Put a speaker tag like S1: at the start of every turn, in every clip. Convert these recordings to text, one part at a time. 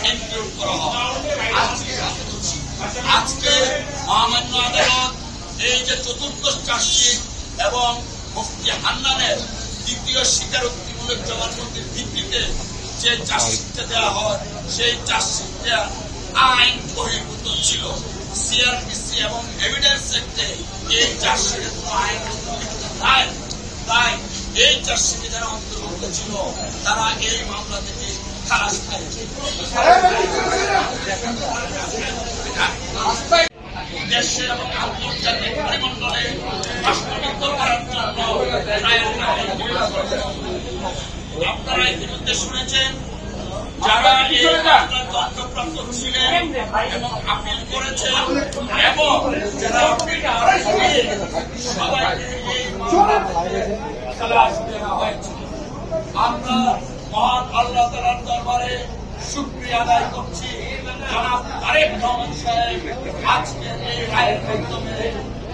S1: Include করা হয়। আজকে মহামান্য আদালত এই যে চতুর্থ চার্জশিট এবং মুফতি হান্নানের দ্বিতীয় স্বীকারোক্তিমূলক জবানবন্দির ভিত্তিতে যে চার্জশিটটা দেওয়া হয় সেই চার্জশিটটা আইন বহির্ভূত ছিল। সিআরপিসি এবং এভিডেন্স অ্যাক্টে এই চার্জশিটের কোন আইন নাই। তাই এই চার্জশিটে যারা অন্তর্ভুক্ত ছিল তারা এই মামলা থেকে খালাস পেয়েছে। দেশে এবং আন্তর্জাতিক পরিমণ্ডলে রাষ্ট্রবিদ্ধ করার জন্য আপনারা ইতিমধ্যে শুনেছেন যারা এই মামলার দণ্ডপ্রাপ্ত ছিলেন এবং আপিল করেছেন এবং যারা আপিল সবাইকে এই মামলা থেকে খালাস দেওয়া হয়েছে। আমরা মহান আল্লাহ তাআলার দরবারে শুকরিয়া আদায় করছি জনাব তারেক রহমান সাহেব আজকের এই রায়ের মাধ্যমে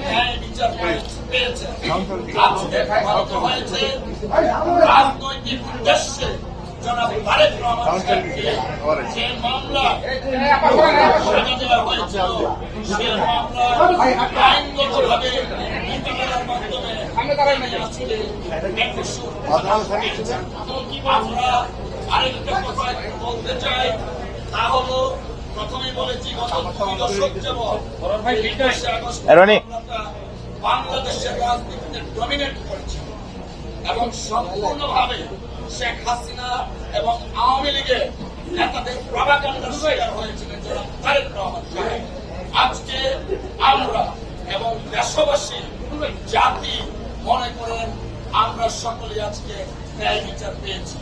S1: ন্যায় বিচার পেয়েছে। আজকে প্রমাণিত হয়েছে রাজনৈতিক উদ্দেশ্যে জনাব তারেক রহমান সাহেবকে যে মামলা সাজা দেওয়া হয়েছিল সে মামলা আইনগতভাবে মোকাবেলার মাধ্যমে আমরা আরেকটা কথা বলতে চাই, তা হলো প্রথমে বলেছি গত 2 দশক যাবৎ বাংলাদেশের রাজনীতিতে ডমিনেট করেছে এবং সম্পূর্ণভাবে শেখ হাসিনা এবং আওয়ামী লীগের নেতাদের প্রভাকাণ্ডার শিকার হয়েছিলেন জনাব তারেক রহমান সাহেব। আজকে আমরা এবং দেশবাসী জাতি মনে করেন আমরা সকলে আজকে ন্যায় বিচার পেয়েছি।